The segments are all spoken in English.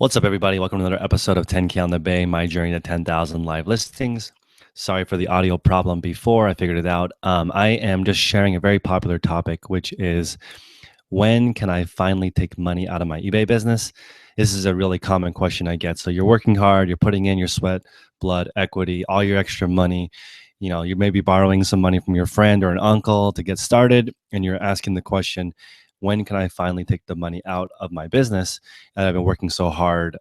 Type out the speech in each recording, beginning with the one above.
What's up, everybody? Welcome to another episode of 10K on the Bay, my journey to 10,000 live listings. Sorry for the audio problem before. I figured it out. I am just sharing a very popular topic, which is when can I finally take money out of my eBay business? This is a really common question I get. So you're working hard, you're putting in your sweat, blood, equity, all your extra money. You may be borrowing some money from your friend or an uncle to get started, and you're asking the question, when can I finally take the money out of my business that I've been working so hard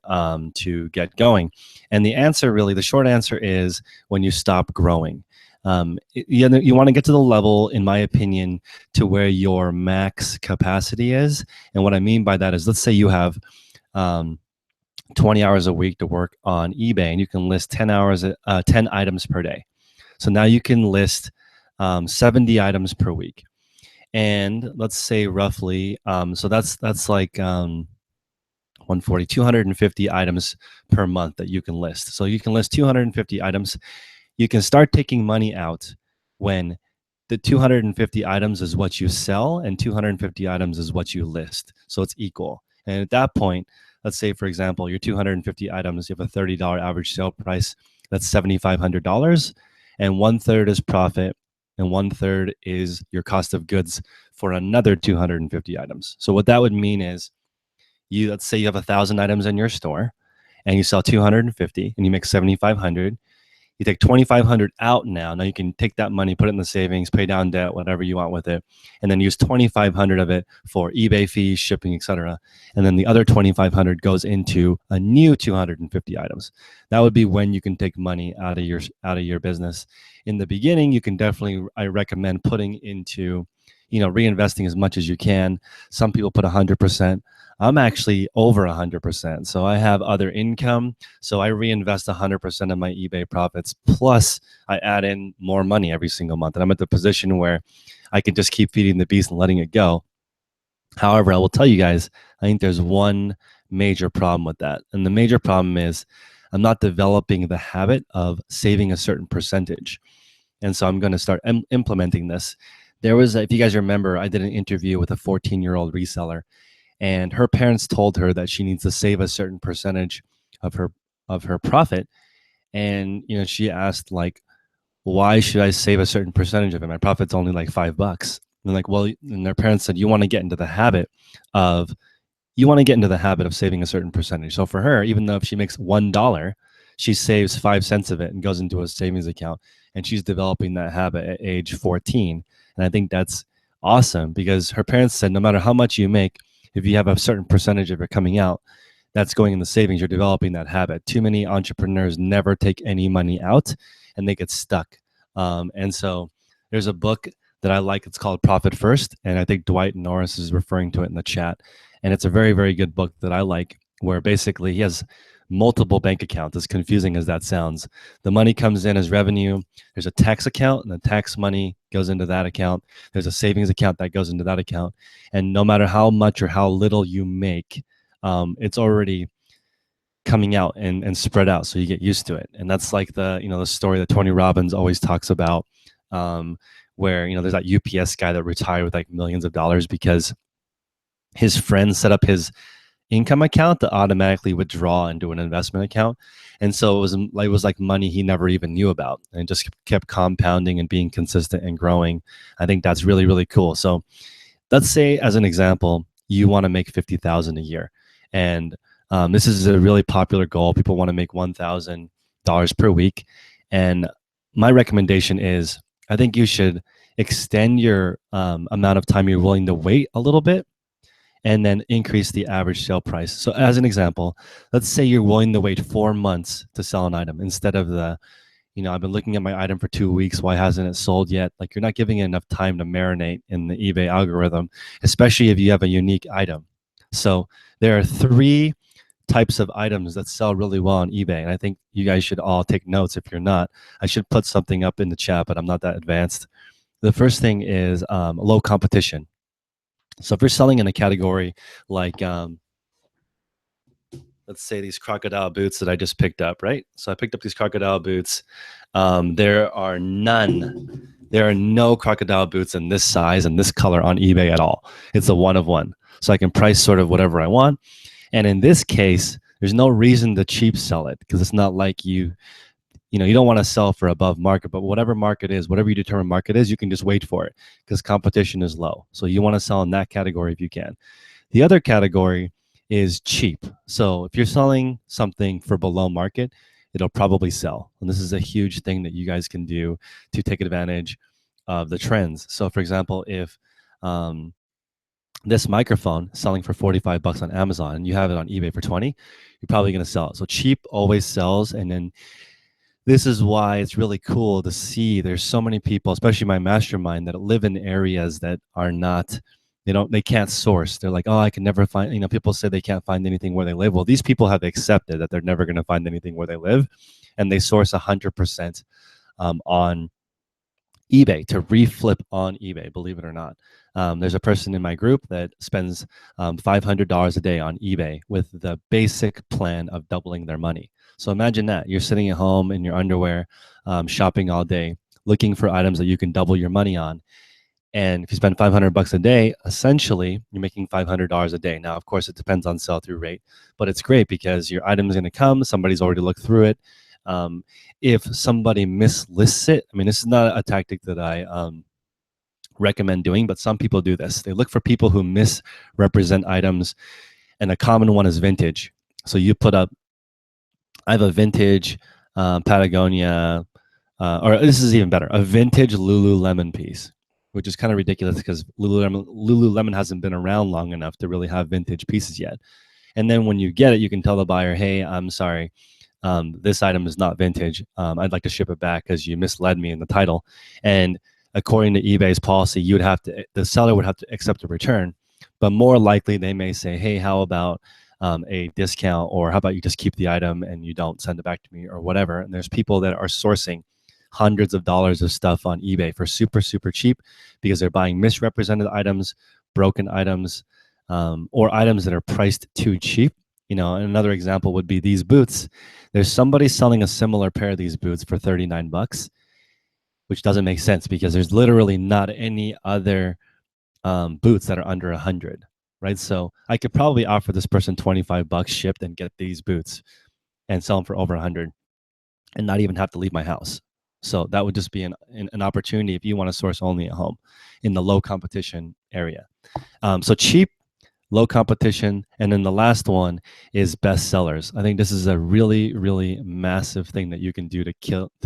to get going? And the answer, really, the short answer is when you stop growing. You want to get to the level, in my opinion, to where your max capacity is. And what I mean by that is, let's say you have 20 hours a week to work on eBay, and you can list 10 items per day. So now you can list 70 items per week. And let's say roughly, so that's like 140, 250 items per month that you can list. So you can list 250 items. You can start taking money out when the 250 items is what you sell and 250 items is what you list. So it's equal. And at that point, let's say, for example, your 250 items, you have a $30 average sale price. That's $7,500. And 1/3 is profit. And 1/3 is your cost of goods for another 250 items. So what that would mean is, let's say you have 1,000 items in your store and you sell 250 and you make 7,500. You take 2,500 out now. Now you can take that money, put it in the savings, pay down debt, whatever you want with it, and then use 2,500 of it for eBay fees, shipping, etc. And then the other 2,500 goes into a new 250 items. That would be when you can take money out of your business. In the beginning, you can definitely, I recommend putting into, reinvesting as much as you can. Some people put 100%. I'm actually over 100%. So I have other income. So I reinvest 100% of my eBay profits. Plus, I add in more money every single month. And I'm at the position where I can just keep feeding the beast and letting it go. However, I will tell you guys, I think there's one major problem with that. And the major problem is I'm not developing the habit of saving a certain percentage. And so I'm going to start implementing this. There was, if you guys remember, I did an interview with a 14-year-old reseller. And her parents told her that she needs to save a certain percentage of her profit. And she asked, like, why should I save a certain percentage of it? My profit's only like $5. And like, well, and their parents said, you want to get into the habit of saving a certain percentage. So for her, even though if she makes $1, she saves 5 cents of it and goes into a savings account. And she's developing that habit at age 14. And I think that's awesome because her parents said, no matter how much you make, if you have a certain percentage of it coming out, that's going in the savings. You're developing that habit. Too many entrepreneurs never take any money out and they get stuck. And so there's a book that I like. It's called Profit First. And I think Dwight Norris is referring to it in the chat. And it's a very, very good book that I like, where basically he has multiple bank accounts, as confusing as that sounds. The money comes in as revenue. There's a tax account, and the tax money goes into that account. There's a savings account that goes into that account. And no matter how much or how little you make, it's already coming out and spread out, so you get used to it. And that's like the story that Tony Robbins always talks about, where there's that UPS guy that retired with like millions of dollars because his friend set up his income account to automatically withdraw into an investment account. And so it was like money he never even knew about, and just kept compounding and being consistent and growing. I think that's really, really cool. So let's say, as an example, you want to make $50,000 a year. And this is a really popular goal. People want to make $1,000 per week. And my recommendation is, I think you should extend your amount of time you're willing to wait a little bit, and then increase the average sale price. So as an example, let's say you're willing to wait 4 months to sell an item instead of I've been looking at my item for 2 weeks. Why hasn't it sold yet? Like, you're not giving it enough time to marinate in the eBay algorithm, especially if you have a unique item. So there are 3 types of items that sell really well on eBay. And I think you guys should all take notes. If you're not, I should put something up in the chat, but I'm not that advanced. The first thing is low competition. So if you're selling in a category like, let's say these crocodile boots that I just picked up, right? So I picked up these crocodile boots. There are no crocodile boots in this size and this color on eBay at all. It's a one of one. So I can price sort of whatever I want. And in this case, There's no reason to cheap sell it because it's not like you don't want to sell for above market, but whatever market is, whatever you determine market is, you can just wait for it because competition is low. So you want to sell in that category if you can. The other category is cheap. So if you're selling something for below market, it'll probably sell. And this is a huge thing that you guys can do to take advantage of the trends. So for example, if this microphone selling for 45 bucks on Amazon and you have it on eBay for 20, you're probably going to sell it. So cheap always sells. And then this is why it's really cool to see there's so many people, especially my mastermind, that live in areas that are not, they can't source. They're like, oh, I can never find, people say they can't find anything where they live. Well, these people have accepted that they're never going to find anything where they live, and they source 100% on eBay, to reflip on eBay, believe it or not. There's a person in my group that spends $500 a day on eBay with the basic plan of doubling their money. So imagine that. You're sitting at home in your underwear, shopping all day, looking for items that you can double your money on. And if you spend 500 bucks a day, essentially you're making $500 a day. Now, of course, it depends on sell-through rate, but it's great because your item is going to come. Somebody's already looked through it. If somebody mislists it, I mean, this is not a tactic that I recommend doing, but some people do this. They look for people who misrepresent items, and a common one is vintage. So you put up, I have a vintage Patagonia, or this is even better, a vintage Lululemon piece, which is kind of ridiculous because Lululemon hasn't been around long enough to really have vintage pieces yet. And then when you get it, you can tell the buyer, hey, I'm sorry, this item is not vintage. I'd like to ship it back because you misled me in the title. And according to eBay's policy, the seller would have to accept a return, but more likely they may say, hey, how about a discount, or how about you just keep the item and you don't send it back to me, or whatever. And there's people that are sourcing hundreds of dollars of stuff on eBay for super, super cheap because they're buying misrepresented items, broken items, or items that are priced too cheap. And another example would be these boots. There's somebody selling a similar pair of these boots for 39 bucks, which doesn't make sense because there's literally not any other boots that are under 100, right? So I could probably offer this person 25 bucks shipped and get these boots and sell them for over 100 and not even have to leave my house. So that would just be an opportunity if you want to source only at home in the low competition area. So cheap, low competition, and then the last one is best sellers. I think this is a really, really massive thing that you can do to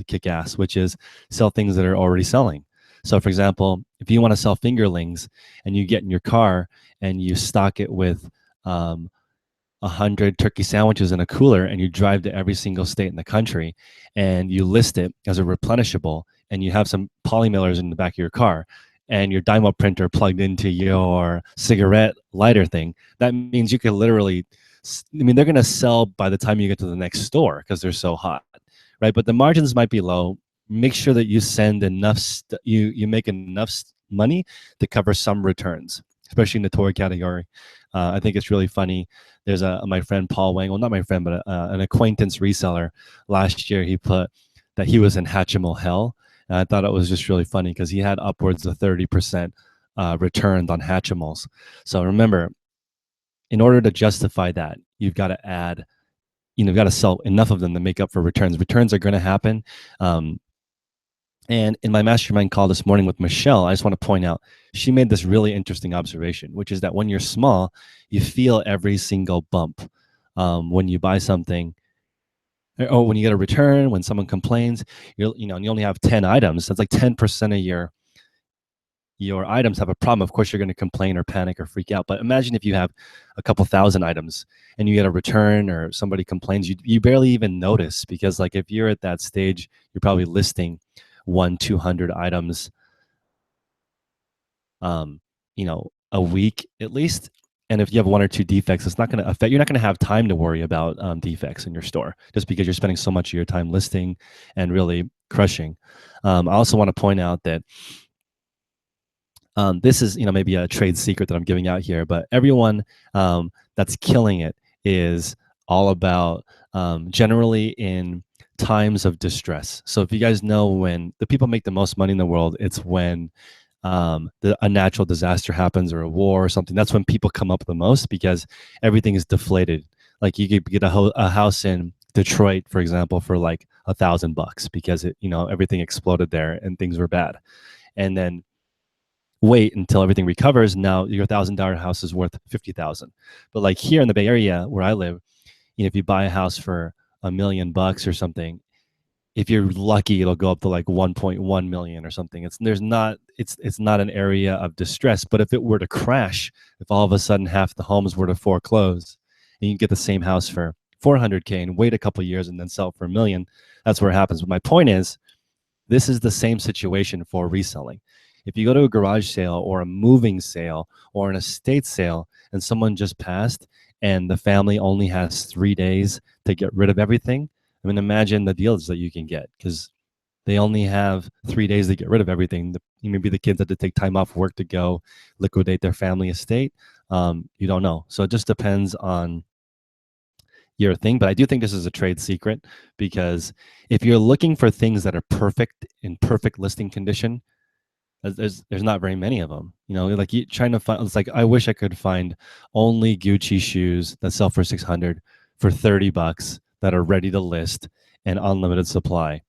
kick ass, which is sell things that are already selling. So for example, if you want to sell fingerlings and you get in your car and you stock it with 100 turkey sandwiches in a cooler, and you drive to every single state in the country and you list it as a replenishable, and you have some polymailers in the back of your car and your Dymo printer plugged into your cigarette lighter thing, that means you could literally, they're going to sell by the time you get to the next store because they're so hot, right? But the margins might be low. Make sure that you send enough, you make enough money to cover some returns, especially in the toy category. I think it's really funny. There's my friend Paul Wang, well, not my friend, but an acquaintance reseller. Last year, he put that he was in Hatchimal hell. And I thought it was just really funny because he had upwards of 30% returns on Hatchimals. So remember, in order to justify that, you've got to add, you've got to sell enough of them to make up for returns. Returns are going to happen. And in my mastermind call this morning with Michelle, I just want to point out, she made this really interesting observation, which is that when you're small, you feel every single bump. When you buy something, or when you get a return, when someone complains, and you only have 10 items, that's like 10% of your items have a problem. Of course, you're going to complain or panic or freak out. But imagine if you have a couple thousand items and you get a return or somebody complains, you barely even notice, because like if you're at that stage, you're probably listing 100-200 items a week at least. And if you have 1 or 2 defects, it's not going to affect, you're not going to have time to worry about defects in your store, just because you're spending so much of your time listing and really crushing. I also want to point out that this is, maybe a trade secret that I'm giving out here, but everyone that's killing it is all about generally in times of distress. So if you guys know, when the people make the most money in the world, it's when a natural disaster happens or a war or something. That's when people come up the most, because everything is deflated. Like you could get a house in Detroit, for example, for like $1,000 because everything exploded there and things were bad. And then wait until everything recovers. Now your $1,000 house is worth 50,000. But like here in the Bay Area where I live, if you buy a house for $1 million or something, if you're lucky, it'll go up to like 1.1 million or something. It's not an area of distress. But if it were to crash, if all of a sudden half the homes were to foreclose, and you get the same house for 400K and wait a couple of years and then sell it for $1 million, that's where it happens. But my point is, this is the same situation for reselling. If you go to a garage sale or a moving sale or an estate sale and someone just passed and the family only has 3 days to get rid of everything, I mean, imagine the deals that you can get because they only have 3 days to get rid of everything. Maybe the kids had to take time off work to go liquidate their family estate. You don't know. So it just depends on your thing. But I do think this is a trade secret because if you're looking for things that are perfect in perfect listing condition, there's not very many of them. Like you trying to find. It's like I wish I could find only Gucci shoes that sell for 600 for $30 that are ready to list and unlimited supply,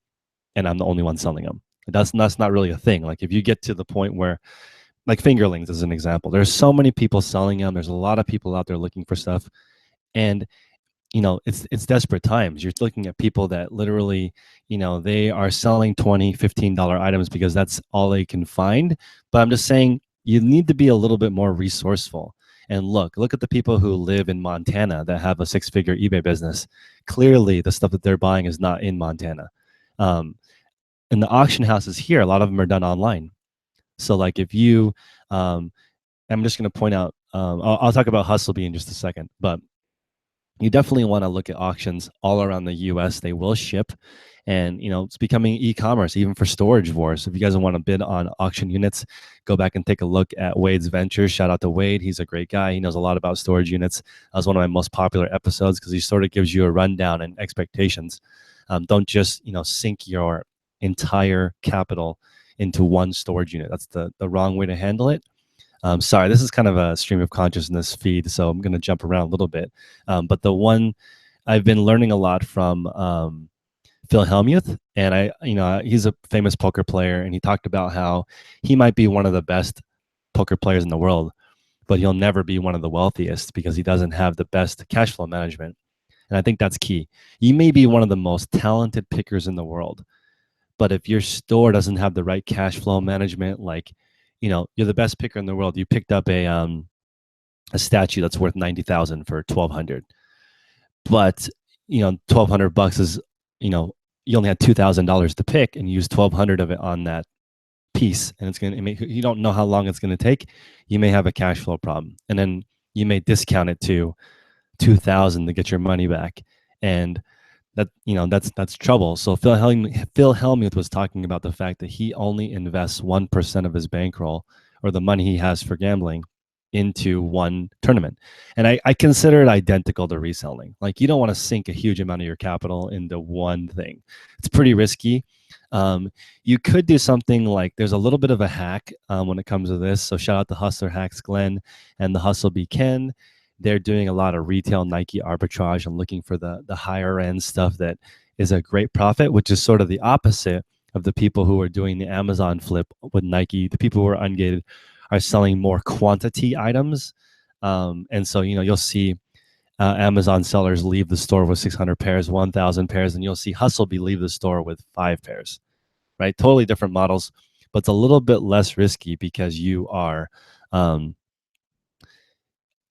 and I'm the only one selling them. That's not really a thing. Like if you get to the point where, like fingerlings as an example, there's so many people selling them. There's a lot of people out there looking for stuff, and it's desperate times. You're looking at people that literally, they are selling $20, $15 items because that's all they can find. But I'm just saying you need to be a little bit more resourceful. And look at the people who live in Montana that have a 6-figure eBay business. Clearly, the stuff that they're buying is not in Montana. And the auction houses here, a lot of them are done online. So like if you, I'm just going to point out, I'll talk about Hustlebee in just a second, but you definitely want to look at auctions all around the US. They will ship, and it's becoming e-commerce even for storage wars. If you guys want to bid on auction units, go back and take a look at Wade's Ventures. Shout out to Wade. He's a great guy. He knows a lot about storage units. That was one of my most popular episodes because he sort of gives you a rundown and expectations. Don't just sink your entire capital into one storage unit. That's the wrong way to handle it. Sorry, this is kind of a stream of consciousness feed, so I'm going to jump around a little bit. But the one I've been learning a lot from Phil Hellmuth, and he's a famous poker player, and he talked about how he might be one of the best poker players in the world, but he'll never be one of the wealthiest because he doesn't have the best cash flow management. And I think that's key. You may be one of the most talented pickers in the world, but if your store doesn't have the right cash flow management, like you're the best picker in the world. You picked up a statue that's worth 90,000 for 1,200, but $1,200 is you only had $2,000 to pick, and you used 1,200 of it on that piece, and it's gonna make you don't know how long it's gonna take. You may have a cash flow problem, and then you may discount it to 2,000 to get your money back, and that's trouble. So Phil Hellmuth was talking about the fact that he only invests 1% of his bankroll or the money he has for gambling into one tournament. And I consider it identical to reselling. Like you don't want to sink a huge amount of your capital into one thing. It's pretty risky. You could do something like there's a little bit of a hack when it comes to this. So shout out to Hustler Hacks Glenn and the Hustlebee Ken. They're doing a lot of retail Nike arbitrage and looking for the higher end stuff that is a great profit, which is sort of the opposite of the people who are doing the Amazon flip with Nike. The people who are ungated are selling more quantity items. And so, you'll see Amazon sellers leave the store with 600 pairs, 1,000 pairs, and you'll see Hustlebee leave the store with 5 pairs, right? Totally different models, but it's a little bit less risky because you are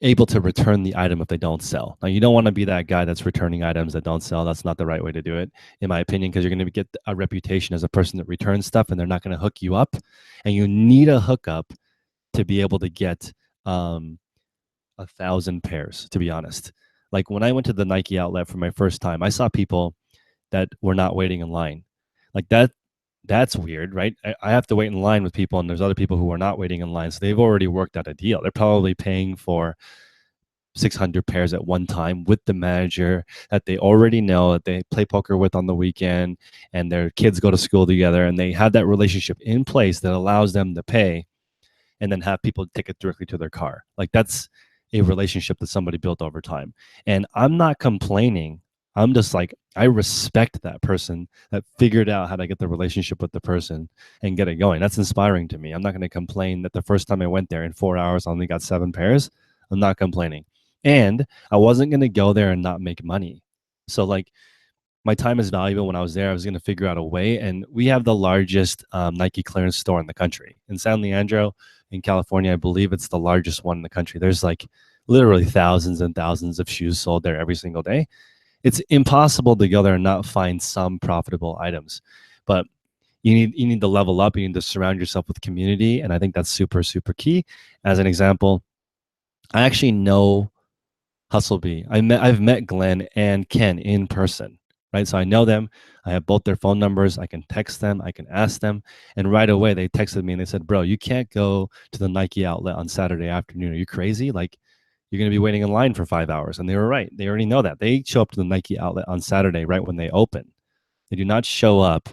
able to return the item if they don't sell. Now, you don't want to be that guy that's returning items that don't sell. That's not the right way to do it, in my opinion, because you're going to get a reputation as a person that returns stuff, and they're not going to hook you up. And you need a hookup to be able to get 1,000 pairs, to be honest. Like when I went to the Nike outlet for my first time, I saw people that were not waiting in line. Like that's weird, right? I have to wait in line with people, and there's other people who are not waiting in line. So they've already worked out a deal. They're probably paying for 600 pairs at one time with the manager that they already know, that they play poker with on the weekend, and their kids go to school together, and they have that relationship in place that allows them to pay and then have people take it directly to their car. Like that's, a relationship that somebody built over time. And I'm not complaining. I'm just like, I respect that person that figured out how to get the relationship with the person and get it going. That's inspiring to me. I'm not going to complain that the first time I went there in 4 hours, I only got 7 pairs. I'm not complaining. And I wasn't going to go there and not make money. So, like, my time is valuable. When I was there, I was going to figure out a way. And we have the largest Nike clearance store in the country in San Leandro in California. I believe it's the largest one in the country. There's like literally thousands and thousands of shoes sold there every single day. It's impossible to go there and not find some profitable items. But you need to level up. You need to surround yourself with community. And I think that's super, super key. As an example, I actually know Hustlebee. I've met Glenn and Ken in person, right? So I know them. I have both their phone numbers. I can text them. I can ask them. And right away, they texted me and they said, bro, you can't go to the Nike outlet on Saturday afternoon. Are you crazy? Like, you're going to be waiting in line for 5 hours. And they were right. They already know that. They show up to the Nike outlet on Saturday right when they open. They do not show up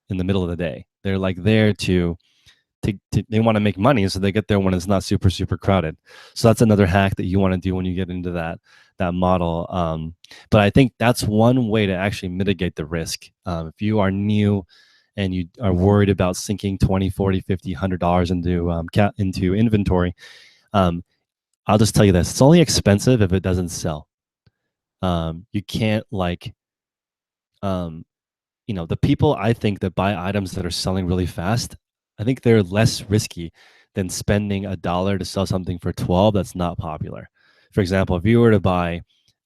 in the middle of the day. They're like there to they want to make money, so they get there when it's not super, super crowded. So that's another hack that you want to do when you get into that model. But I think that's one way to actually mitigate the risk. If you are new and you are worried about sinking $20, $40, $50, $100 into inventory, I'll just tell you this: it's only expensive if it doesn't sell. You can't the people I think that buy items that are selling really fast, I think they're less risky than spending $1 to sell something for 12 that's not popular. For example, if you were to buy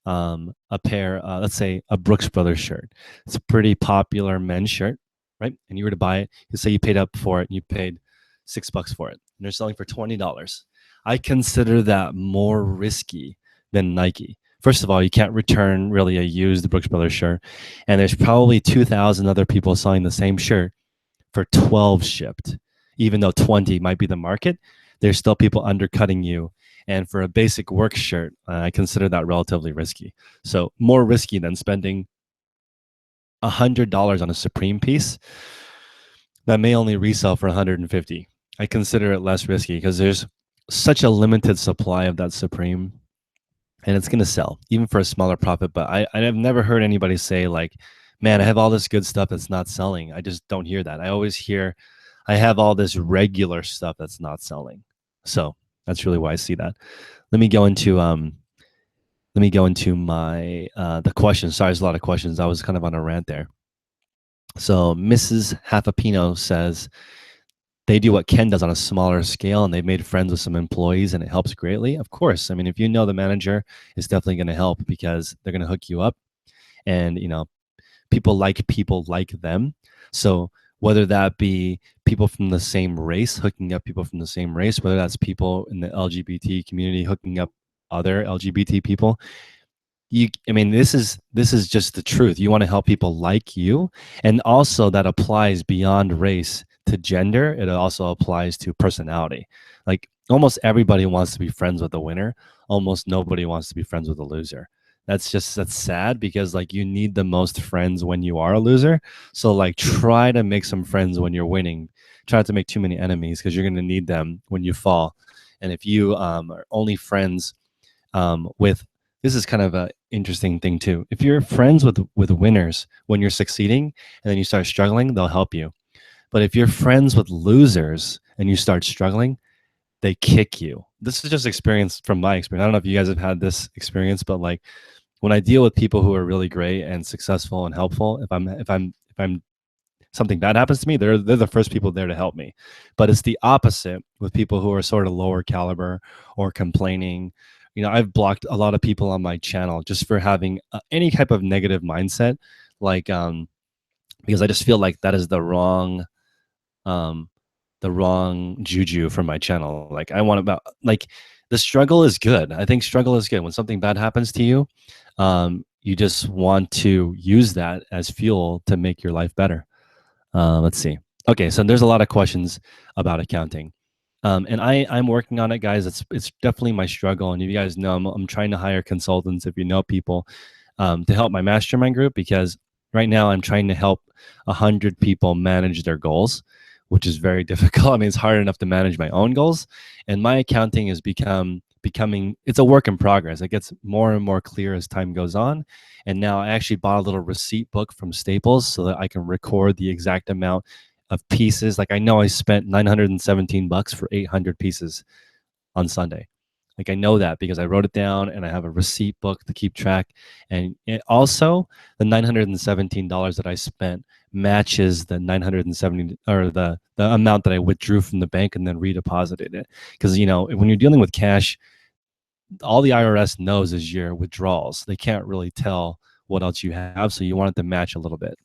a pair, let's say a Brooks Brothers shirt, it's a pretty popular men's shirt, right? And you were to buy it, you say you paid up for it and you paid $6 for it, and they're selling for $20. I consider that more risky than Nike. First of all, you can't return really a used Brooks Brothers shirt, and there's probably 2,000 other people selling the same shirt for 12 shipped. Even though 20 might be the market, there's still people undercutting you. And for a basic work shirt, I consider that relatively risky. So more risky than spending $100 on a Supreme piece that may only resell for 150. I consider it less risky because there's such a limited supply of that Supreme, and it's going to sell even for a smaller profit. But I've never heard anybody say like, man, I have all this good stuff that's not selling. I just don't hear that. I always hear, I have all this regular stuff that's not selling. So that's really why I see that. Let me go into my the questions. Sorry, there's a lot of questions. I was kind of on a rant there. So Mrs. Halfapino says they do what Ken does on a smaller scale, and they've made friends with some employees, and it helps greatly. Of course, I mean, if you know the manager, it's definitely going to help because they're going to hook you up, and people like them. So whether that be people from the same race hooking up people from the same race, whether that's people in the LGBT community hooking up other LGBT people, this is just the truth. You want to help people like you, and also that applies beyond race to gender. It also applies to personality. Like almost everybody wants to be friends with a winner. Almost nobody wants to be friends with a loser. That's sad because like you need the most friends when you are a loser. So like try to make some friends when you're winning. Try not to make too many enemies because you're going to need them when you fall. And if you are only friends with, this is kind of an interesting thing too. If you're friends with winners when you're succeeding and then you start struggling, they'll help you. But if you're friends with losers and you start struggling, they kick you. This is just experience from my experience. I don't know if you guys have had this experience, but like when I deal with people who are really great and successful and helpful, if I'm something bad happens to me, they're the first people there to help me. But it's the opposite with people who are sort of lower caliber or complaining. I've blocked a lot of people on my channel just for having any type of negative mindset, like because I just feel like that is the wrong juju for my channel. Like I want about like the struggle is good. I think struggle is good. When something bad happens to you, you just want to use that as fuel to make your life better. Let's see. Okay, so there's a lot of questions about accounting. And I'm working on it, guys. It's definitely my struggle. And you guys know I'm trying to hire consultants, if you know people, to help my mastermind group, because right now I'm trying to help 100 people manage their goals, which is very difficult. I mean, it's hard enough to manage my own goals. And my accounting has become it's a work in progress. It gets more and more clear as time goes on. And now I actually bought a little receipt book from Staples so that I can record the exact amount of pieces. Like I know I spent $917 for 800 pieces on Sunday. Like I know that because I wrote it down and I have a receipt book to keep track. And also the $917 that I spent matches the 970 or the amount that I withdrew from the bank and then redeposited it. Because when you're dealing with cash, all the IRS knows is your withdrawals. They can't really tell what else you have, so you want it to match a little bit.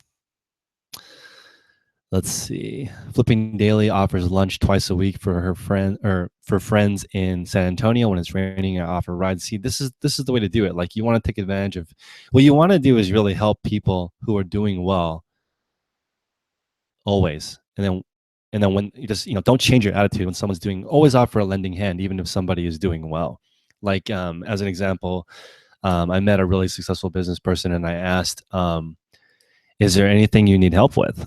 Let's see. Flipping Daily offers lunch twice a week for her friend or for friends in San Antonio. When it's raining, I offer rides. See, this is the way to do it. Like you want to take advantage of what you want to do is really help people who are doing well always. And then when you just don't change your attitude when someone's doing. Always offer a lending hand, even if somebody is doing well. Like as an example, I met a really successful business person and I asked, "Is there anything you need help with?"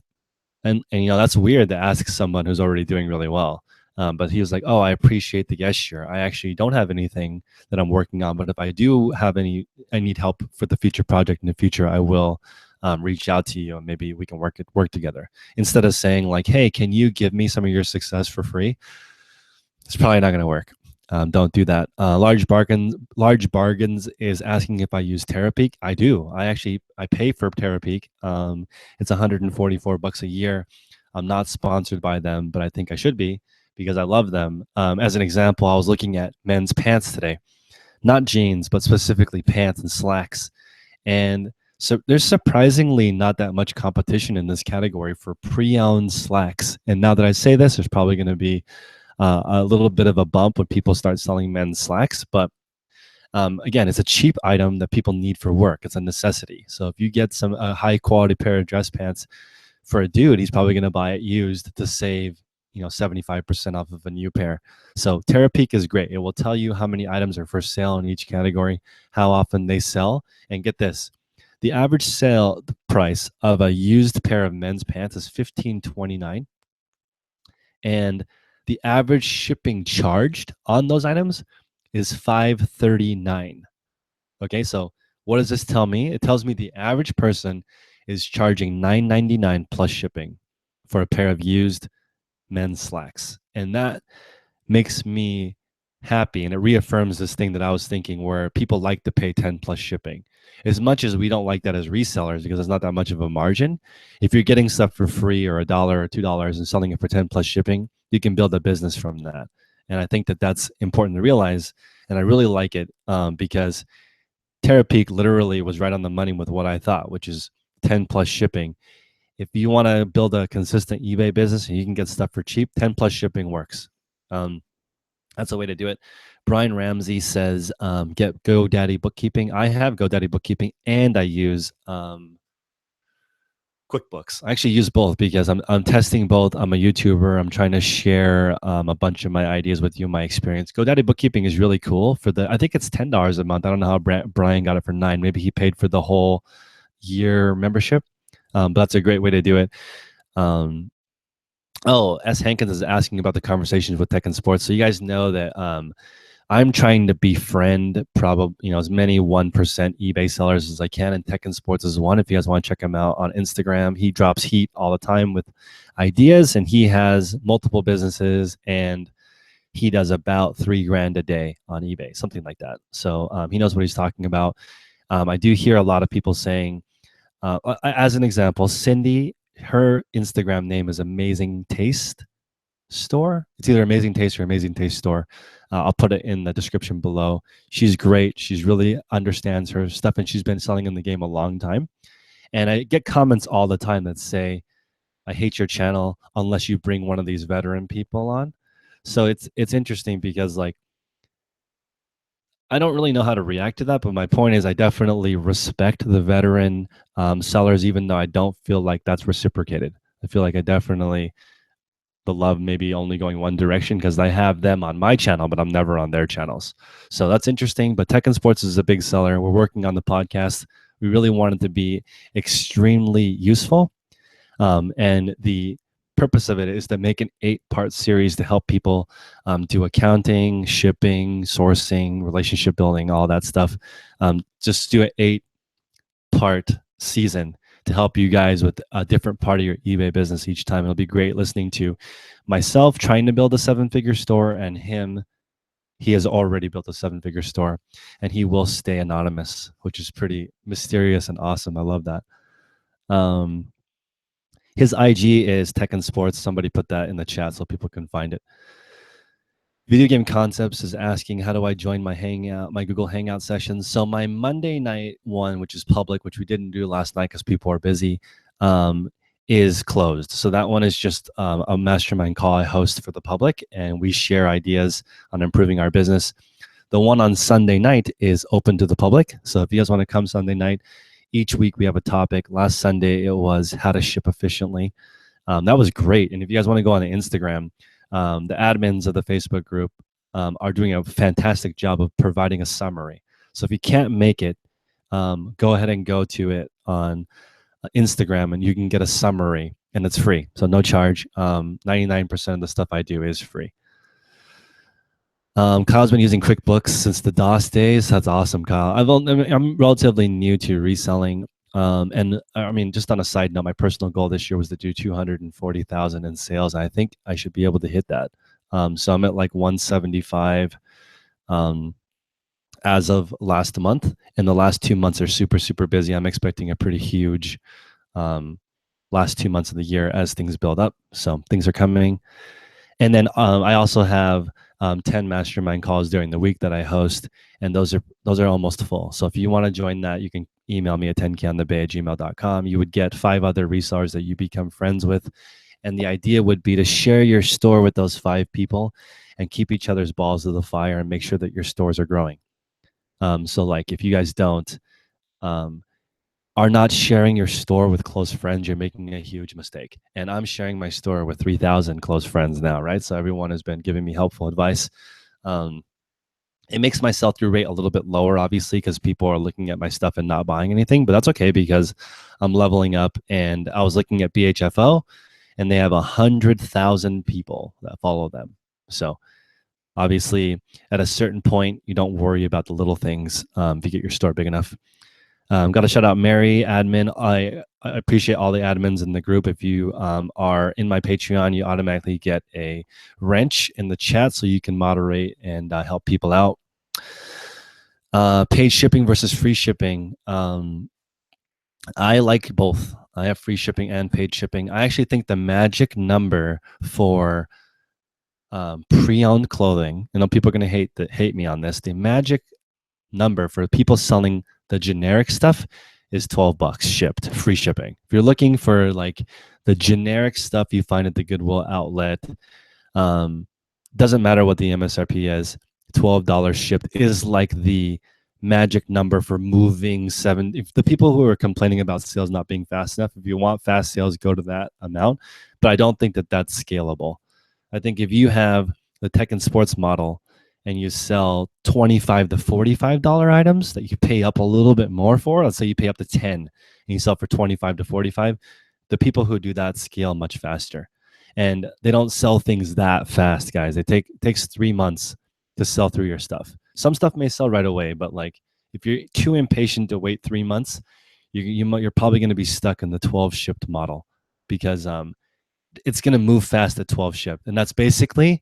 And that's weird to ask someone who's already doing really well. But he was like, "Oh, I appreciate the gesture. I actually don't have anything that I'm working on, but if I do have I need help for the future project in the future, I will reach out to you and maybe we can work together." Instead of saying like, "Hey, can you give me some of your success for free?" It's probably not going to work. Don't do that. Large bargains is asking if I use Terapeak. I do. I pay for Terapeak. It's $144 a year. I'm not sponsored by them, but I think I should be because I love them. As an example, I was looking at men's pants today, not jeans, but specifically pants and slacks. And so there's surprisingly not that much competition in this category for pre-owned slacks. And now that I say this, there's probably going to be a little bit of a bump when people start selling men's slacks. But again, it's a cheap item that people need for work. It's a necessity. So if you get a high quality pair of dress pants for a dude, he's probably going to buy it used to save 75% off of a new pair. So Terapeak is great. It will tell you how many items are for sale in each category, how often they sell, and get this. The average sale price of a used pair of men's pants is $15.29. And the average shipping charged on those items is $5.39. Okay, so what does this tell me? It tells me the average person is charging $9.99 plus shipping for a pair of used men's slacks. And that makes me happy. And it reaffirms this thing that I was thinking where people like to pay 10 plus shipping. As much as we don't like that as resellers because it's not that much of a margin, if you're getting stuff for free or $1 or $2 and selling it for 10 plus shipping, you can build a business from that. And I think that that's important to realize. And I really like it because Terapeak literally was right on the money with what I thought, which is 10 plus shipping. If you want to build a consistent eBay business and you can get stuff for cheap, 10 plus shipping works. That's a way to do it. Brian Ramsey says, get GoDaddy bookkeeping. I have GoDaddy bookkeeping and I use QuickBooks. I actually use both because I'm testing both. I'm a YouTuber. I'm trying to share a bunch of my ideas with you, my experience. GoDaddy bookkeeping is really cool. I think it's $10 a month. I don't know how Brian got it for $9. Maybe he paid for the whole year membership. But that's a great way to do it. S. Hankins is asking about the conversations with tech and sports. So you guys know that I'm trying to befriend probably as many 1% eBay sellers as I can, and Tech and Sports is one. If you guys want to check him out on Instagram, he drops heat all the time with ideas, and he has multiple businesses, and he does about $3,000 a day on eBay, something like that. So he knows what he's talking about. I do hear a lot of people saying, as an example, Cindy, her Instagram name is Amazing Taste Store. It's either Amazing Taste or Amazing Taste Store. I'll put it in the description below. She's great. She's really understands her stuff, and she's been selling in the game a long time. And I get comments all the time that say, "I hate your channel unless you bring one of these veteran people on." So it's interesting because I don't really know how to react to that, but my point is I definitely respect the veteran sellers, even though I don't feel like that's reciprocated. I feel like I definitely the love maybe only going one direction because I have them on my channel, but I'm never on their channels. So that's interesting. But Tech and Sports is a big seller. We're working on the podcast. We really want it to be extremely useful. And the purpose of it is to make an 8-part series to help people do accounting, shipping, sourcing, relationship building, all that stuff. Just do an 8-part season to help you guys with a different part of your eBay business each time. It'll be great listening to myself trying to build a 7-figure store, and him. He has already built a 7-figure store, and he will stay anonymous, which is pretty mysterious and awesome. I love that. His IG is Tech and Sports. Somebody put that in the chat so people can find it. Video Game Concepts is asking, how do I join my Hangout, my Google Hangout sessions? So my Monday night one, which is public, which we didn't do last night because people are busy, is closed. So that one is just a mastermind call I host for the public, and we share ideas on improving our business. The one on Sunday night is open to the public. So if you guys want to come Sunday night, each week we have a topic. Last Sunday, it was how to ship efficiently. That was great. And if you guys want to go on Instagram, the admins of the Facebook group are doing a fantastic job of providing a summary. So if you can't make it, go ahead and go to it on Instagram, and you can get a summary, and it's free. So no charge. 99% of the stuff I do is free. Kyle's been using QuickBooks since the DOS days. That's awesome, Kyle. I'm relatively new to reselling. And I mean, just on a side note, my personal goal this year was to do 240,000 in sales. I think I should be able to hit that. So I'm at like 175 as of last month. And the last 2 months are super, super busy. I'm expecting a pretty huge last 2 months of the year as things build up. So things are coming. And then I also have 10 mastermind calls during the week that I host, and those are almost full. So if you want to join that, you can email me at 10konthebay@gmail.com. You would get 5 other resellers that you become friends with, and the idea would be to share your store with those 5 people and keep each other's balls to the fire and make sure that your stores are growing. So like if you guys don't are not sharing your store with close friends, you're making a huge mistake. And I'm sharing my store with 3,000 close friends now, right? So everyone has been giving me helpful advice. It makes my sell-through rate a little bit lower, obviously, because people are looking at my stuff and not buying anything, but that's okay because I'm leveling up. And I was looking at BHFO, and they have 100,000 people that follow them. So obviously, at a certain point, you don't worry about the little things if you get your store big enough. Got to shout out Mary, admin. I appreciate all the admins in the group. If you are in my Patreon, you automatically get a wrench in the chat so you can moderate and help people out. Paid shipping versus free shipping. I like both. I have free shipping and paid shipping. I actually think the magic number for pre-owned clothing, I know people are going to hate me on this, the magic number for people selling the generic stuff is $12 shipped, free shipping. If you're looking for like the generic stuff you find at the Goodwill outlet, doesn't matter what the MSRP is, $12 shipped is like the magic number for moving if the people who are complaining about sales not being fast enough, if you want fast sales, go to that amount. But I don't think that that's scalable. I think if you have the tech and sports model and you sell $25 to $45 items that you pay up a little bit more for, let's say you pay up to 10 and you sell for 25 to 45, the people who do that scale much faster. And they don't sell things that fast, guys. It takes 3 months to sell through your stuff. Some stuff may sell right away, but like if you're too impatient to wait 3 months, you're probably going to be stuck in the 12 shipped model because it's going to move fast at 12 shipped. And that's basically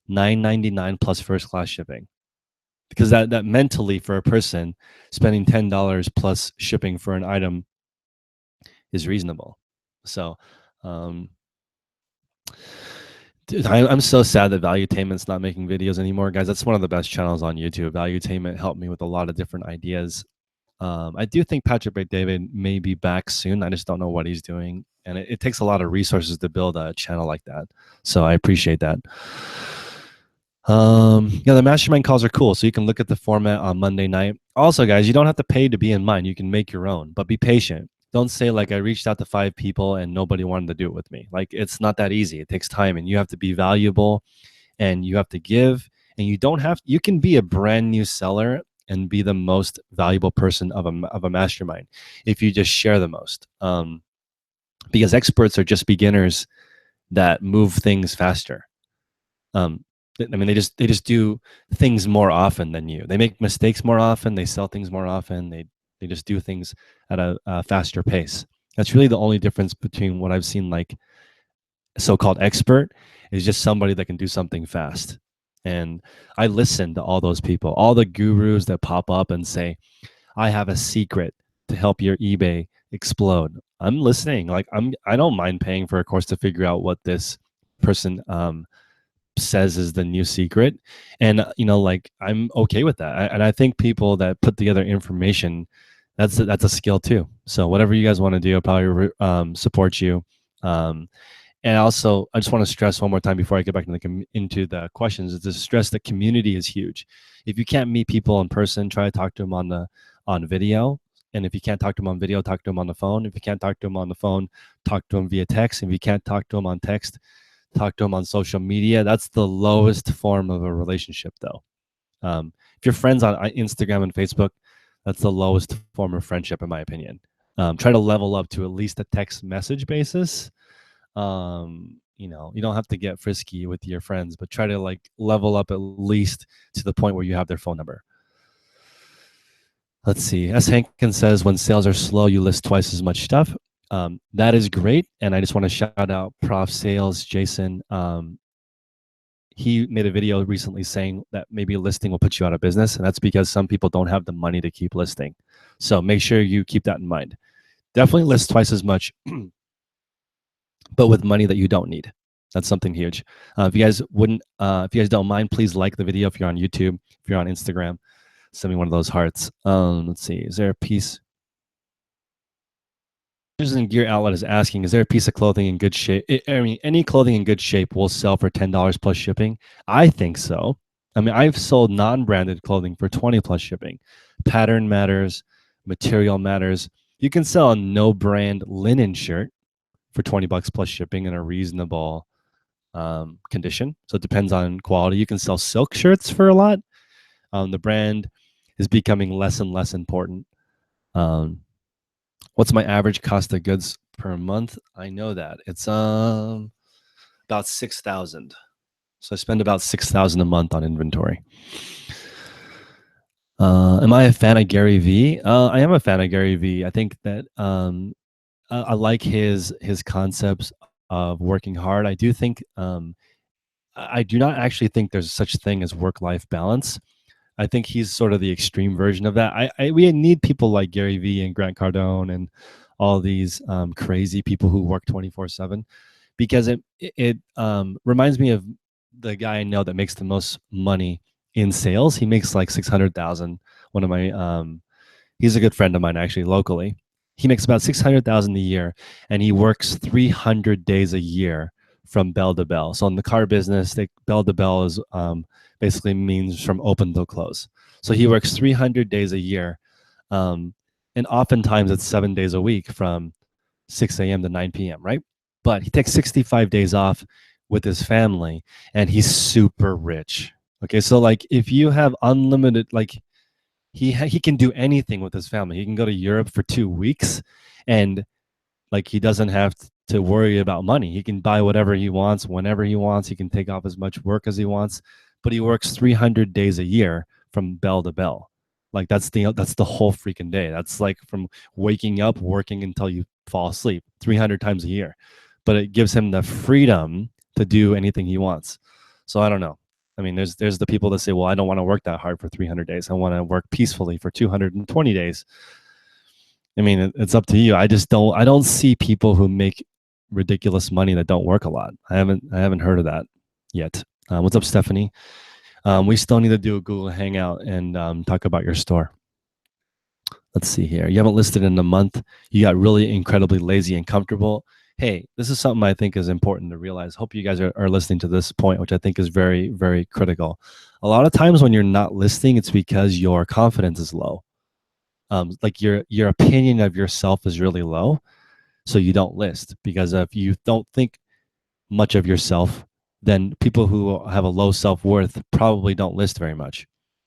$9.99 plus first class shipping, because that mentally for a person spending $10 plus shipping for an item is reasonable. So dude, I'm so sad that Valuetainment's not making videos anymore, guys. That's one of the best channels on YouTube. Valuetainment helped me with a lot of different ideas. I do think Patrick Bet-David may be back soon. I just don't know what he's doing, and it takes a lot of resources to build a channel like that. So I appreciate that. Yeah, the mastermind calls are cool. So you can look at the format on Monday night. Also, guys, you don't have to pay to be in mine. You can make your own, but be patient. Don't say like I reached out to 5 people and nobody wanted to do it with me. Like it's not that easy. It takes time, and you have to be valuable, and you have to give, and you can be a brand new seller and be the most valuable person of a mastermind if you just share the most. Because experts are just beginners that move things faster. I mean, they just do things more often than you. They make mistakes more often. They sell things more often. They just do things at a faster pace. That's really the only difference between what I've seen, like so-called expert, is just somebody that can do something fast. And I listen to all those people, all the gurus that pop up and say, I have a secret to help your eBay explode. I'm listening. Like I don't mind paying for a course to figure out what this person says is the new secret. And like I'm okay with that. And I think people that put together information, that's a skill too. So whatever you guys want to do, I'll probably support you. And also, I just want to stress one more time before I get back into the questions, is to stress that community is huge. If you can't meet people in person, try to talk to them on video. And if you can't talk to them on video, talk to them on the phone. If you can't talk to them on the phone, talk to them via text. If you can't talk to them on text, talk to them on social media. That's the lowest form of a relationship, though. If you're friends on Instagram and Facebook, that's the lowest form of friendship, in my opinion. Try to level up to at least a text message basis. You don't have to get frisky with your friends, but try to like level up at least to the point where you have their phone number. Let's see. S. Hankins says, when sales are slow, you list twice as much stuff. That is great. And I just want to shout out Prof Sales Jason. He made a video recently saying that maybe listing will put you out of business. And that's because some people don't have the money to keep listing. So make sure you keep that in mind. Definitely list twice as much, but with money that you don't need. That's something huge. If you guys don't mind, please like the video. If you're on YouTube, if you're on Instagram, send me one of those hearts. Let's see. Is there a piece? And Gear Outlet is asking, is there a piece of clothing in good shape? I mean, any clothing in good shape will sell for $10 plus shipping. I think so. I mean, I've sold non-branded clothing for 20 plus shipping. Pattern matters, material matters. You can sell a no brand linen shirt for 20 bucks plus shipping in a reasonable condition. So it depends on quality. You can sell silk shirts for a lot. The brand is becoming less and less important. What's my average cost of goods per month? I know that it's about 6,000. So I spend about 6,000 a month on inventory. Am I a fan of Gary Vee? I am a fan of Gary Vee. I think that I like his concepts of working hard. I do think I do not actually think there's such thing as work-life balance. I think he's sort of the extreme version of that. We need people like Gary Vee and Grant Cardone and all these crazy people who work 24/7, because it reminds me of the guy I know that makes the most money in sales. He makes like 600,000. One of my he's a good friend of mine actually locally. He makes about 600,000 a year, and he works 300 days a year from bell to bell. So in the car business, bell to bell is basically means from open to close. So he works 300 days a year, and oftentimes it's 7 days a week from 6 a.m. to 9 p.m., right? But he takes 65 days off with his family, and he's super rich. Okay, so like if you have unlimited, like he can do anything with his family. He can go to Europe for 2 weeks, and like he doesn't have to worry about money. He can buy whatever he wants whenever he wants. He can take off as much work as he wants, but he works 300 days a year from bell to bell. Like that's the whole freaking day. That's like from waking up, working until you fall asleep 300 times a year. But it gives him the freedom to do anything he wants. So I don't know. I mean, there's the people that say, well, I don't want to work that hard for 300 days. I want to work peacefully for 220 days. I mean, it's up to you. I don't see people who make ridiculous money that don't work a lot. I haven't heard of that yet. What's up, Stephanie? We still need to do a Google Hangout and talk about your store. Let's see here. You haven't listed in a month. You got really incredibly lazy and comfortable. Hey, this is something I think is important to realize. Hope you guys are listening to this point, which I think is very, very critical. A lot of times when you're not listing, it's because your confidence is low. Like your opinion of yourself is really low, so you don't list. Because if you don't think much of yourself, then people who have a low self-worth probably don't list very much.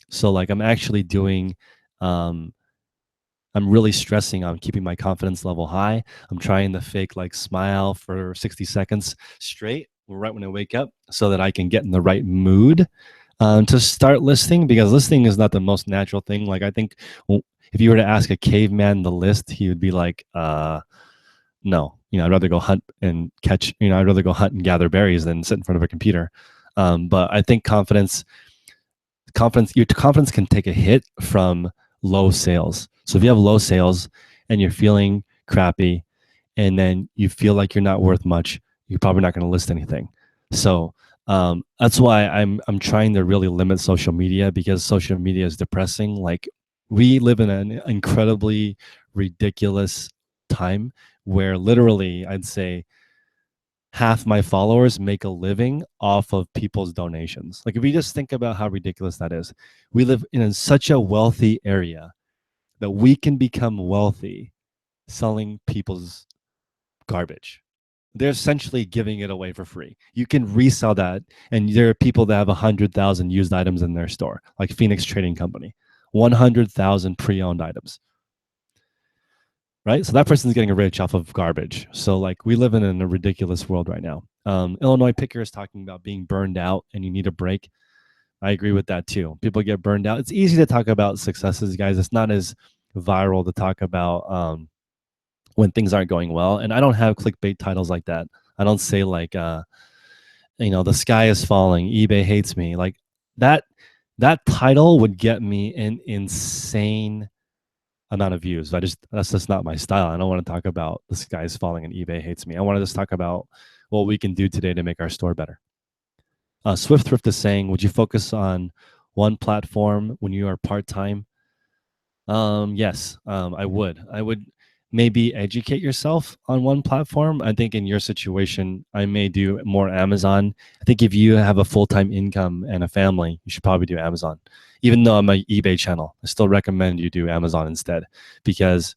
So like I'm actually doing I'm really stressing on keeping my confidence level high. I'm trying to fake like smile for 60 seconds straight right when I wake up so that I can get in the right mood to start listing, because listing is not the most natural thing. Like I think if you were to ask a caveman to list, he would be like, no, I'd rather go hunt and catch, I'd rather go hunt and gather berries than sit in front of a computer. But I think your confidence can take a hit from low sales. So if you have low sales and you're feeling crappy and then you feel like you're not worth much, you're probably not going to list anything. So that's why I'm trying to really limit social media, because social media is depressing. Like we live in an incredibly ridiculous time where literally I'd say half my followers make a living off of people's donations. Like if you just think about how ridiculous that is, we live in such a wealthy area that we can become wealthy selling people's garbage. They're essentially giving it away for free. You can resell that, and there are people that have 100,000 used items in their store, like Phoenix Trading Company, 100,000 pre-owned items. Right? So that person's getting rich off of garbage. So like we live in a ridiculous world right now. Illinois Picker is talking about being burned out and you need a break. I agree with that too. People get burned out. It's easy to talk about successes, guys. It's not as viral to talk about when things aren't going well. And I don't have clickbait titles like that. I don't say like, the sky is falling, eBay hates me. Like that title would get me an insane amount of views. That's just not my style. I don't want to talk about the sky is falling and eBay hates me. I want to just talk about what we can do today to make our store better. Swift Thrift is saying, would you focus on one platform when you are part-time? Yes, I would. I would maybe educate yourself on one platform. I think in your situation, I may do more Amazon. I think if you have a full-time income and a family, you should probably do Amazon. Even though I'm an eBay channel, I still recommend you do Amazon instead, because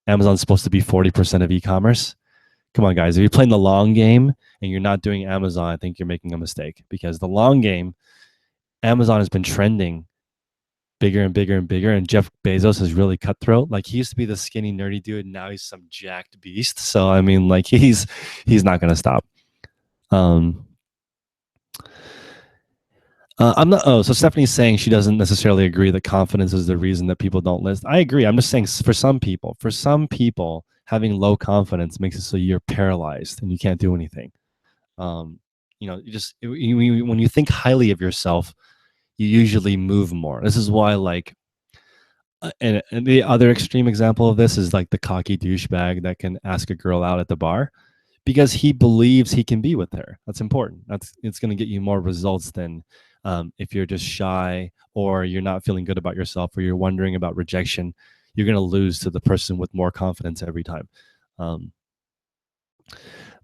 Amazon's supposed to be 40% of e-commerce. Come on, guys. If you're playing the long game and you're not doing Amazon, I think you're making a mistake, because the long game, Amazon has been trending bigger and bigger and bigger, and Jeff Bezos is really cutthroat. Like he used to be the skinny nerdy dude, and now he's some jacked beast. So I mean, like he's not going to stop. I'm not. Oh, so Stephanie's saying she doesn't necessarily agree that confidence is the reason that people don't list. I agree. I'm just saying for some people, having low confidence makes it so you're paralyzed and you can't do anything. When you think highly of yourself, you usually move more. This is why, like, and the other extreme example of this is like the cocky douchebag that can ask a girl out at the bar because he believes he can be with her. That's important. It's going to get you more results than if you're just shy or you're not feeling good about yourself or you're wondering about rejection. You're going to lose to the person with more confidence every time.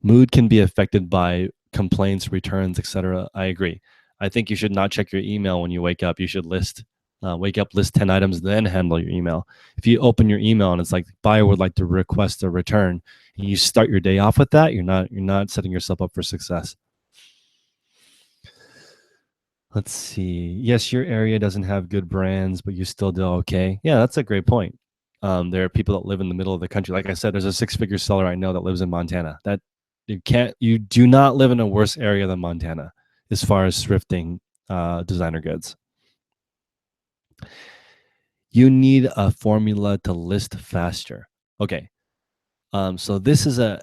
Mood can be affected by complaints, returns, etc. I agree. I think you should not check your email when you wake up. You should wake up, list 10 items, then handle your email. If you open your email and it's like, buyer would like to request a return, and you start your day off with that, you're not setting yourself up for success. Let's see. Yes, your area doesn't have good brands, but you still do okay. Yeah, that's a great point. There are people that live in the middle of the country. Like I said, there's a 6-figure seller I know that lives in Montana. That you do not live in a worse area than Montana as far as thrifting designer goods. You need a formula to list faster. Okay. So this is a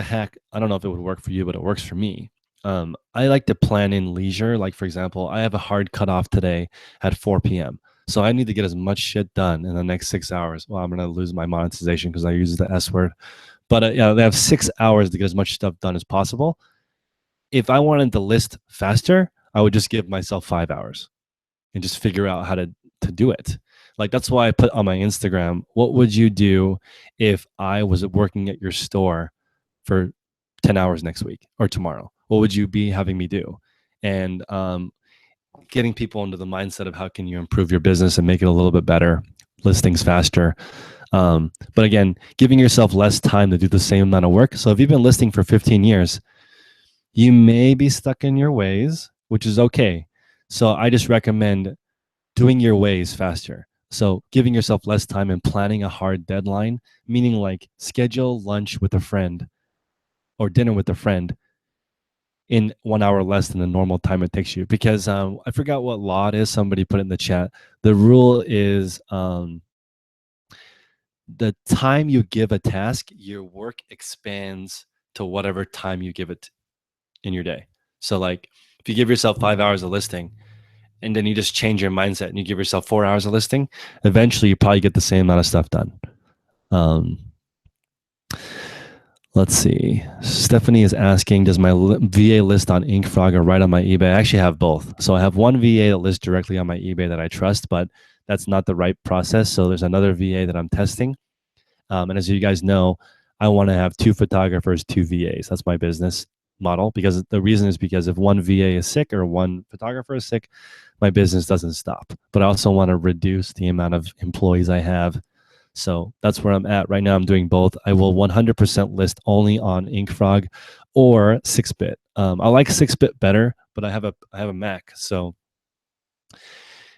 hack. I don't know if it would work for you, but it works for me. I like to plan in leisure. Like for example, I have a hard cutoff today at 4 p.m. So I need to get as much shit done in the next 6 hours. Well, I'm going to lose my monetization because I use the S word. But they have 6 hours to get as much stuff done as possible. If I wanted to list faster, I would just give myself 5 hours and just figure out how to do it. Like that's why I put on my Instagram, what would you do if I was working at your store for 10 hours next week or tomorrow? What would you be having me do? And getting people into the mindset of how can you improve your business and make it a little bit better, list things faster. But again, giving yourself less time to do the same amount of work. So if you've been listing for 15 years, you may be stuck in your ways, which is okay. So I just recommend doing your ways faster. So giving yourself less time and planning a hard deadline, meaning like schedule lunch with a friend or dinner with a friend in 1 hour less than the normal time it takes you. Because I forgot what law it is. Somebody put it in the chat. The rule is the time you give a task, your work expands to whatever time you give it in your day. So like if you give yourself 5 hours of listing and then you just change your mindset and you give yourself 4 hours of listing, eventually you probably get the same amount of stuff done. Um, let's see. Stephanie is asking, does my VA list on InkFrog or right on my eBay? I actually have both. So I have one VA that lists directly on my eBay that I trust, but that's not the right process. So there's another VA that I'm testing. And as you guys know, I want to have 2 photographers, 2 VAs. That's my business model, because the reason is because if one VA is sick or one photographer is sick, my business doesn't stop. But I also want to reduce the amount of employees I have. So that's where I'm at right now. I'm doing both. I will 100% list only on InkFrog or 6-bit. I like 6-bit better, but I have a Mac, so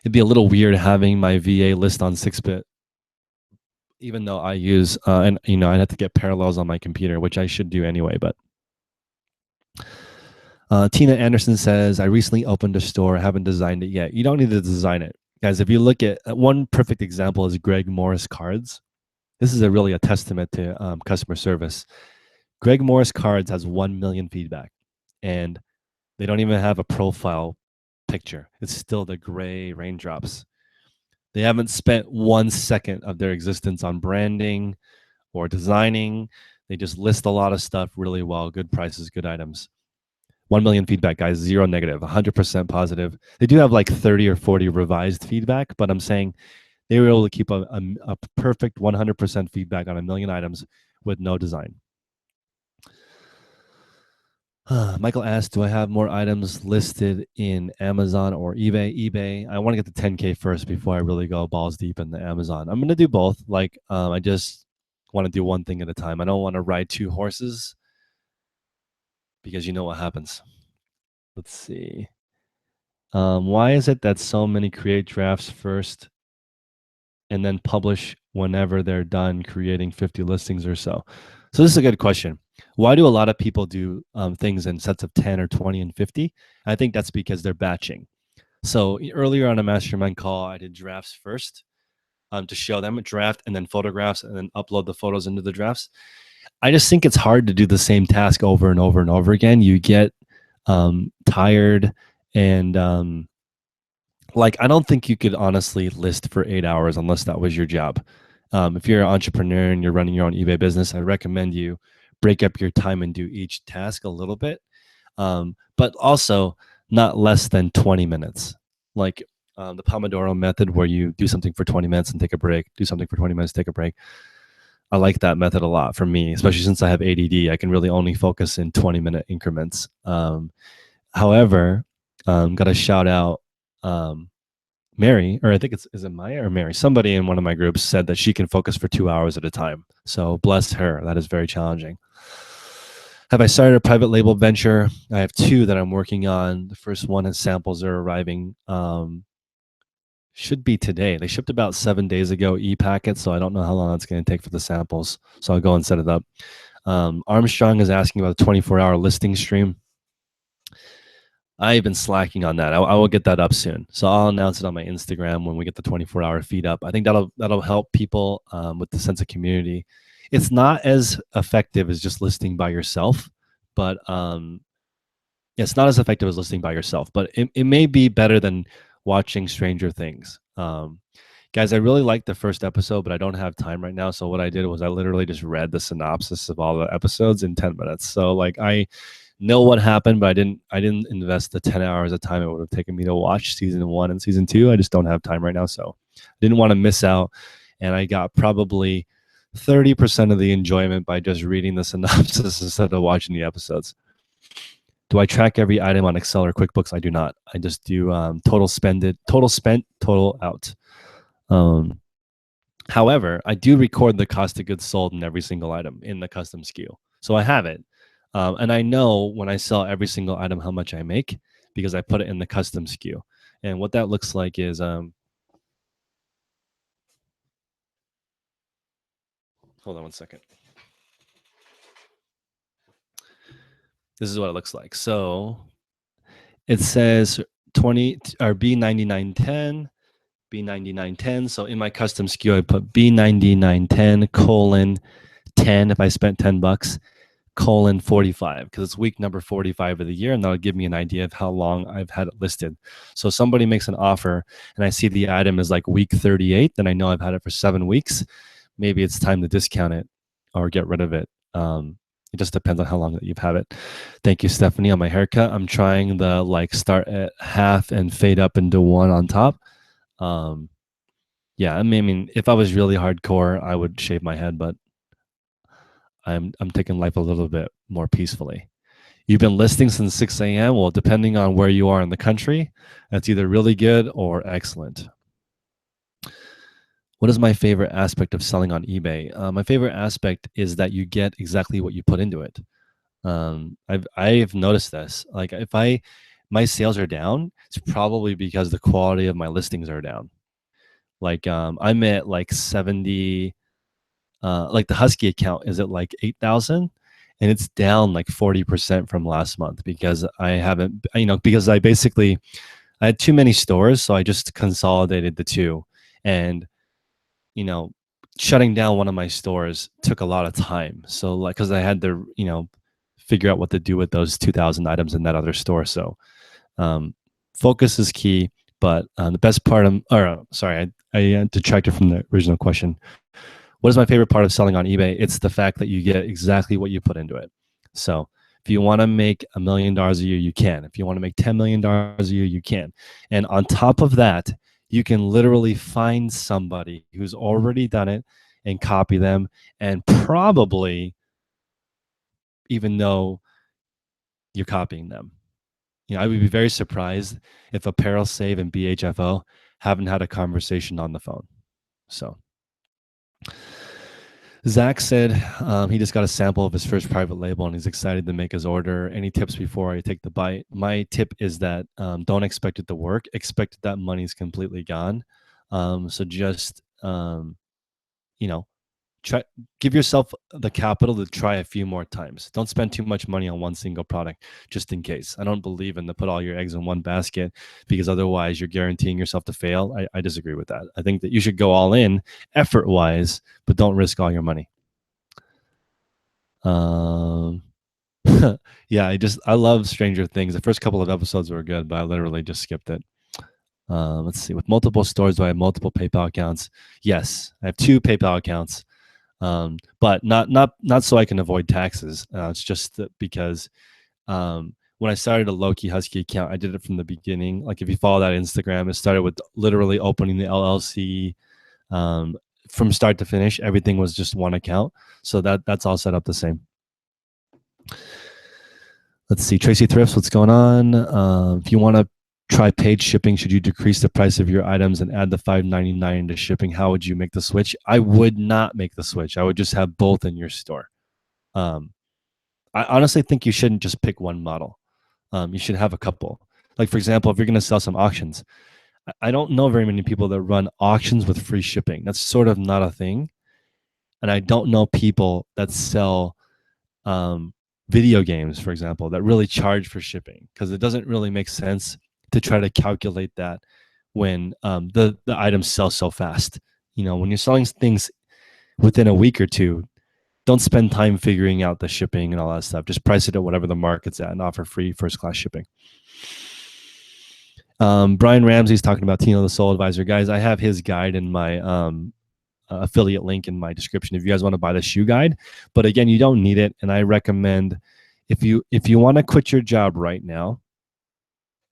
it'd be a little weird having my VA list on 6-bit, even though I use and I'd have to get parallels on my computer, which I should do anyway. But Tina Anderson says, I recently opened a store. I haven't designed it yet. You don't need to design it. Guys, if you look at one perfect example is Greg Morris Cards. This is really a testament to customer service. Greg Morris Cards has 1 million feedback, and they don't even have a profile picture. It's still the gray raindrops. They haven't spent 1 second of their existence on branding or designing. They just list a lot of stuff really well, good prices, good items. 1 million feedback, guys, 0 negative, 100% positive. They do have like 30 or 40 revised feedback, but I'm saying they were able to keep a perfect 100% feedback on 1 million items with no design. Michael asked, do I have more items listed in Amazon or eBay? eBay. I want to get to 10K first before I really go balls deep into Amazon. I'm going to do both. Like, I just want to do one thing at a time. I don't want to ride 2 horses because you know what happens. Let's see. Why is it that so many create drafts first and then publish whenever they're done creating 50 listings or so? So this is a good question. Why do a lot of people do things in sets of 10 or 20 and 50? I think that's because they're batching. So earlier on a mastermind call, I did drafts first to show them a draft and then photographs and then upload the photos into the drafts. I just think it's hard to do the same task over and over and over again. You get tired and like, I don't think you could honestly list for 8 hours unless that was your job. If you're an entrepreneur and you're running your own eBay business, I recommend you break up your time and do each task a little bit, but also not less than 20 minutes. Like the Pomodoro Method, where you do something for 20 minutes and take a break, do something for 20 minutes, take a break. I like that method a lot for me, especially since I have ADD. I can really only focus in 20-minute increments. However, got to shout out Mary, or I think is it Maya or Mary? Somebody in one of my groups said that she can focus for 2 hours at a time. So bless her. That is very challenging. Have I started a private label venture? I have 2 that I'm working on. The first one is samples are arriving. Should be today. They shipped about 7 days ago, e-packet, so I don't know how long it's going to take for the samples. So I'll go and set it up. Armstrong is asking about a 24-hour listing stream. I've been slacking on that. I will get that up soon. So I'll announce it on my Instagram when we get the 24-hour feed up. I think that'll help people with the sense of community. It's not as effective as just listing by yourself, but it's not as effective as listing by yourself, but it may be better than watching Stranger Things. Guys, I really liked the first episode, but I don't have time right now. So what I did was I literally just read the synopsis of all the episodes in 10 minutes. So like I know what happened, but I didn't invest the 10 hours of time it would have taken me to watch season 1 and season 2. I just don't have time right now. So I didn't want to miss out. And I got probably 30% of the enjoyment by just reading the synopsis instead of watching the episodes. Do I track every item on Excel or QuickBooks? I do not. I just do total spent, total out. However, I do record the cost of goods sold in every single item in the custom SKU. So I have it. And I know when I sell every single item how much I make because I put it in the custom SKU. And what that looks like is Hold on one second. This is what it looks like. So it says 20 or B9910, B9910. So in my custom SKU, I put B9910 colon 10 if I spent $10 colon 45 because it's week number 45 of the year, and that'll give me an idea of how long I've had it listed. So somebody makes an offer and I see the item is like week 38, then I know I've had it for 7 weeks. Maybe it's time to discount it or get rid of it. It just depends on how long that you've had it. Thank you, Stephanie. On my haircut, I'm trying the like start at half and fade up into one on top. Yeah, I mean, if I was really hardcore, I would shave my head, but I'm taking life a little bit more peacefully. You've been listing since 6 a.m. Well, depending on where you are in the country, that's either really good or excellent. What is my favorite aspect of selling on eBay? My favorite aspect is that you get exactly what you put into it. I've noticed this. Like if my sales are down, it's probably because the quality of my listings are down. Like I'm at like 70. Like the Husky account is at like 8,000, and it's down like 40% from last month because I haven't, because I had too many stores, so I just consolidated the two, and shutting down one of my stores took a lot of time. So like, because I had to, figure out what to do with those 2,000 items in that other store. So focus is key. But the best part I detracted from the original question. What is my favorite part of selling on eBay? It's the fact that you get exactly what you put into it. So if you want to make $1 million a year, you can. If you want to make $10 million a year, you can. And on top of that, you can literally find somebody who's already done it and copy them, and probably even though you're copying them. I would be very surprised if Apparel Save and BHFO haven't had a conversation on the phone. So Zach said he just got a sample of his first private label and he's excited to make his order. Any tips before I take the bite? My tip is that don't expect it to work. Expect that money's completely gone. So just, give yourself the capital to try a few more times. Don't spend too much money on one single product just in case. I don't believe in to put all your eggs in one basket because otherwise you're guaranteeing yourself to fail. I disagree with that. I think that you should go all in effort-wise, but don't risk all your money. Yeah, I love Stranger Things. The first couple of episodes were good, but I literally just skipped it. Let's see. With multiple stores, do I have multiple PayPal accounts? Yes, I have 2 PayPal accounts. But not so I can avoid taxes. It's just because when I started a Loki Husky account, I did it from the beginning. Like if you follow that Instagram, it started with literally opening the LLC from start to finish. Everything was just one account, so that's all set up the same. Let's see, Tracy Thrift, what's going on? If you want to try paid shipping, should you decrease the price of your items and add the $5.99 to shipping? How would you make the switch? I would not make the switch. I would just have both in your store. I honestly think you shouldn't just pick one model. You should have a couple. Like for example, if you're going to sell some auctions, I don't know very many people that run auctions with free shipping. That's sort of not a thing. And I don't know people that sell video games, for example, that really charge for shipping, because it doesn't really make sense to try to calculate that when the items sell so fast. When you're selling things within a week or two, don't spend time figuring out the shipping and all that stuff. Just price it at whatever the market's at and offer free first-class shipping. Brian Ramsey's talking about Tino the Soul Advisor. Guys, I have his guide in my affiliate link in my description if you guys want to buy the shoe guide. But again, you don't need it, and I recommend if you want to quit your job right now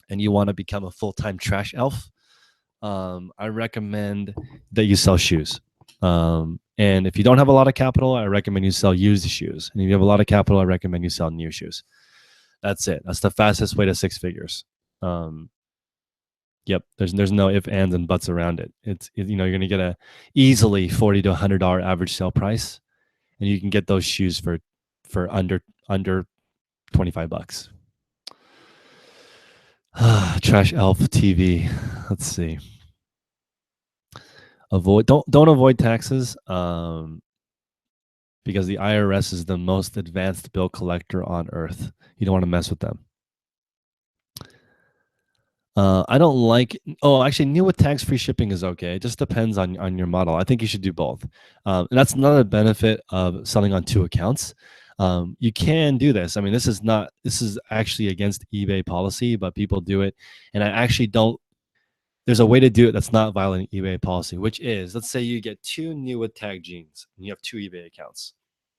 and you want to become a full-time trash elf, I recommend that you sell shoes. And if you don't have a lot of capital, I recommend you sell used shoes. And if you have a lot of capital, I recommend you sell new shoes. That's it. That's the fastest way to 6 figures. Yep. There's no ifs, ands, and buts around it. You're going to get a easily $40 to $100 average sale price, and you can get those shoes for under $25. Trash Elf TV. Let's see. Don't avoid taxes. because the IRS is the most advanced bill collector on earth. You don't want to mess with them. I don't like. Oh, actually, new with tax-free shipping is okay. It just depends on your model. I think you should do both, and that's another benefit of selling on two accounts. You can do this. I mean, this is not. This is actually against eBay policy, but people do it, and I actually don't. There's a way to do it that's not violating eBay policy, which is, let's say you get two new with tag jeans, and you have two eBay accounts.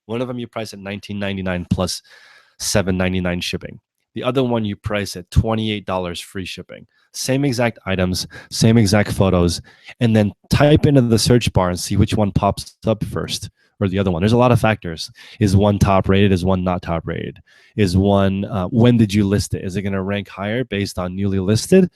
One of them you price at $19.99 plus $7.99 shipping. The other one you price at $28 free shipping. Same exact items, same exact photos, and then type into the search bar and see which one pops up first or the other one. There's a lot of factors. Is one top rated? Is one not top rated? Is one, when did you list it? Is it going to rank higher based on newly listed?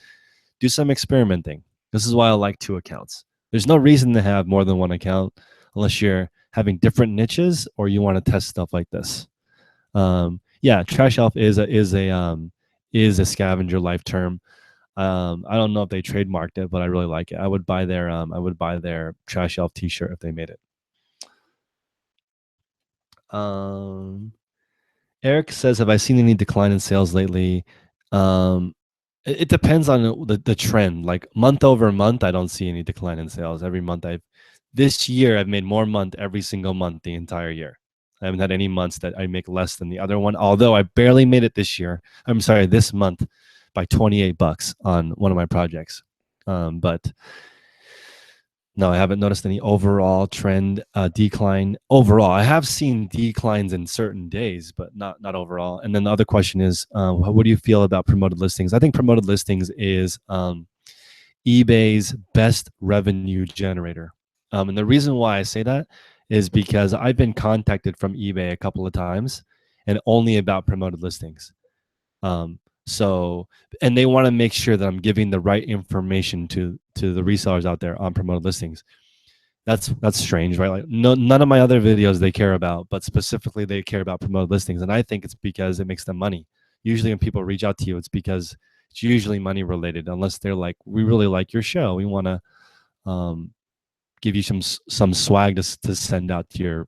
Do some experimenting. This is why I like two accounts. There's no reason to have more than one account unless you're having different niches or you want to test stuff like this. Yeah, Trash Elf is a scavenger life term. I don't know if they trademarked it, but I really like it. I would buy their Trash Elf T-shirt if they made it. Eric says, "Have I seen any decline in sales lately?" It depends on the trend. Like month over month, I don't see any decline in sales. Every month this year I've made more month every single month the entire year. I haven't had any months that I make less than the other one, although I barely made it this month by $28 on one of my projects. But no, I haven't noticed any overall trend decline. Overall, I have seen declines in certain days, but not overall. And then the other question is, what do you feel about promoted listings? I think promoted listings is eBay's best revenue generator. And the reason why I say that is because I've been contacted from eBay a couple of times and only about promoted listings. And they want to make sure that I'm giving the right information to the resellers out there on promoted listings. That's strange, right? Like none of my other videos they care about, but specifically they care about promoted listings. And I think it's because it makes them money. Usually when people reach out to you, it's because it's usually money related, unless they're like, we really like your show. We want to give you some swag to send out to your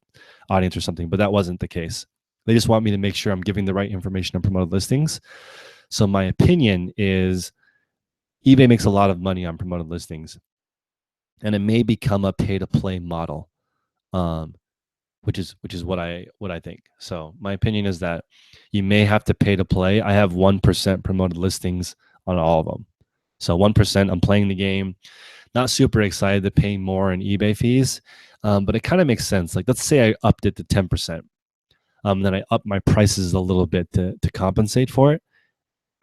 audience or something. But that wasn't the case. They just want me to make sure I'm giving the right information on promoted listings. So my opinion is eBay makes a lot of money on promoted listings, and it may become a pay-to-play model, which is what I think. So my opinion is that you may have to pay to play. I have 1% promoted listings on all of them. So 1%, I'm playing the game. Not super excited to pay more in eBay fees, but it kind of makes sense. Like let's say I upped it to 10%. Then I up my prices a little bit to compensate for it.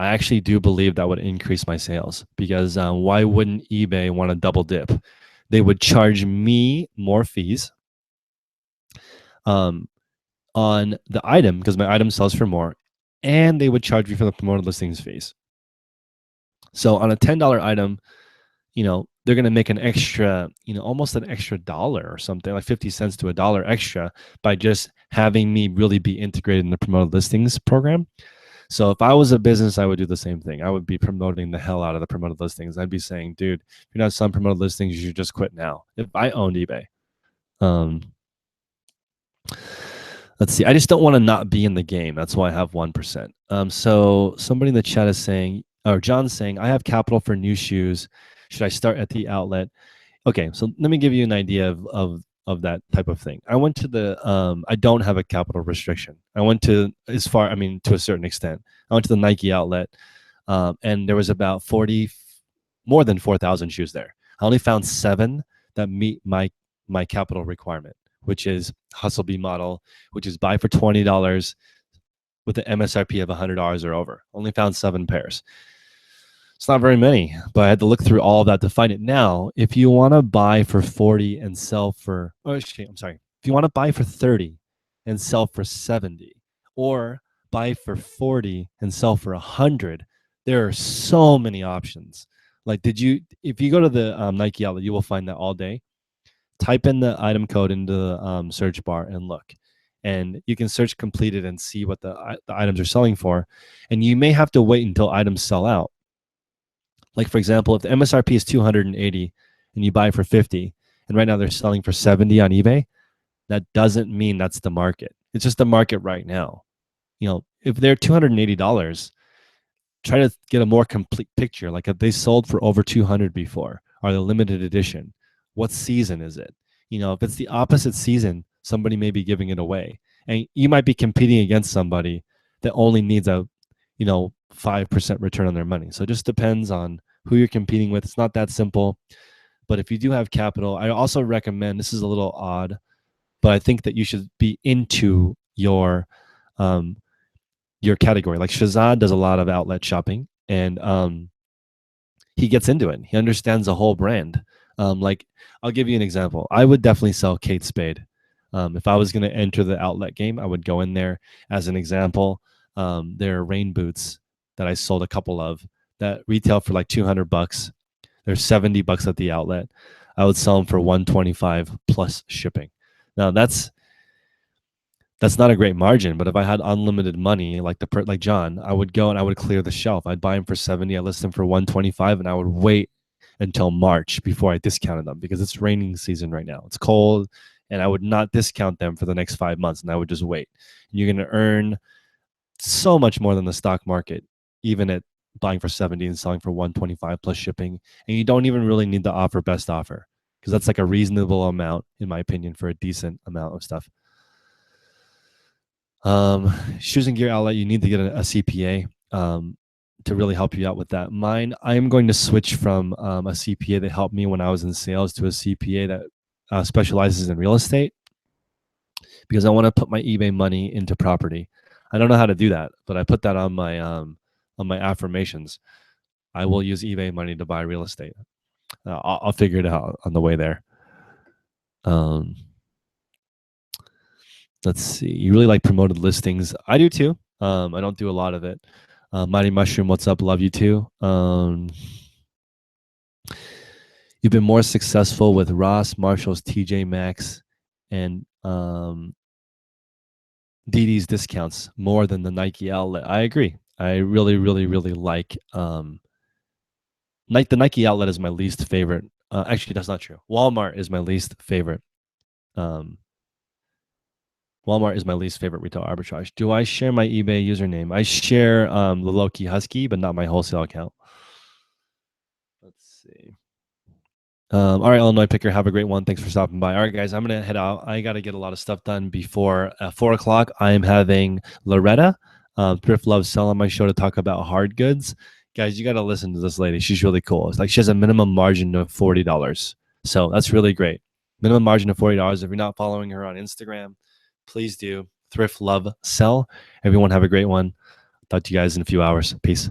I actually do believe that would increase my sales because why wouldn't eBay want to double dip? They would charge me more fees on the item because my item sells for more, and they would charge me for the promoted listings fees. So on a $10 item, they're going to make an extra, almost an extra dollar or something, like 50 cents to $1 extra by just having me really be integrated in the promoted listings program. So if I was a business, I would do the same thing. I would be promoting the hell out of the promoted listings. I'd be saying, dude, if you're not selling promoted listings, you should just quit now. If I owned eBay. Let's see. I just don't want to not be in the game. That's why I have 1%. So somebody in the chat is saying, or John's saying, I have capital for new shoes. Should I start at the outlet? Okay, so let me give you an idea of that type of thing. I went to I don't have a capital restriction. I went to to a certain extent. I went to the Nike outlet, and there was about more than 4,000 shoes there. I only found 7 that meet my capital requirement, which is Hustle Bee model, which is buy for $20 with the MSRP of $100 or over. Only found 7 pairs. It's not very many, but I had to look through all of that to find it. Now, if you want to buy for 40 and sell for, if you want to buy for 30 and sell for 70, or buy for 40 and sell for 100, there are so many options. Like, if you go to the Nike outlet, you will find that all day. Type in the item code into the search bar and look. And you can search completed and see what the items are selling for. And you may have to wait until items sell out. Like, for example, if the MSRP is 280 and you buy for 50, and right now they're selling for 70 on eBay, That doesn't mean that's the market. It's just the market right now. If they're $280, try to get a more complete picture. Like, if they sold for over 200 before, are they limited edition? What season is it? If it's the opposite season, somebody may be giving it away, and you might be competing against somebody that only needs a 5% return on their money. So it just depends on who you're competing with. It's not that simple. But if you do have capital, I also recommend, this is a little odd, but I think that you should be into your category. Like, Shazad does a lot of outlet shopping, and he gets into it. He understands the whole brand. Like, I'll give you an example. I would definitely sell Kate Spade. If I was going to enter the outlet game, I would go in there. As an example, there are rain boots that I sold a couple of that retail for like $200. They're $70 at the outlet. I would sell them for $125 plus shipping. Now that's not a great margin, but if I had unlimited money, like John, I would go and I would clear the shelf. I'd buy them for 70, I list them for 125, and I would wait until March before I discounted them, because it's raining season right now. It's cold, and I would not discount them for the next 5 months, and I would just wait. And you're going to earn so much more than the stock market, even at buying for 70 and selling for 125 plus shipping. And you don't even really need to offer best offer, because that's like a reasonable amount, in my opinion, for a decent amount of stuff. Shoes and gear outlet, you need to get a CPA to really help you out with that. I am going to switch from a CPA that helped me when I was in sales to a CPA that specializes in real estate, because I want to put my eBay money into property. I don't know how to do that, but I put that on my affirmations. I will use eBay money to buy real estate. I'll figure it out on the way there. Let's see. You really like promoted listings. I do too. I don't do a lot of it. Mighty Mushroom, what's up? Love you too. You've been more successful with Ross, Marshalls, TJ Maxx, and DD's discounts more than the Nike outlet. I agree. I really, really, really like the Nike outlet is my least favorite. Actually, that's not true. Walmart is my least favorite. Walmart is my least favorite retail arbitrage. Do I share my eBay username? I share the Loki Husky, but not my wholesale account. Let's see. All right, Illinois Picker, have a great one. Thanks for stopping by. All right, guys, I'm going to head out. I got to get a lot of stuff done before 4 o'clock. I am having Loretta, Thrift Love Sell, on my show to talk about hard goods. Guys, you got to listen to this lady. She's really cool. It's like she has a minimum margin of $40. So that's really great. Minimum margin of $40. If you're not following her on Instagram, please do. Thrift Love Sell. Everyone have a great one. Talk to you guys in a few hours. Peace.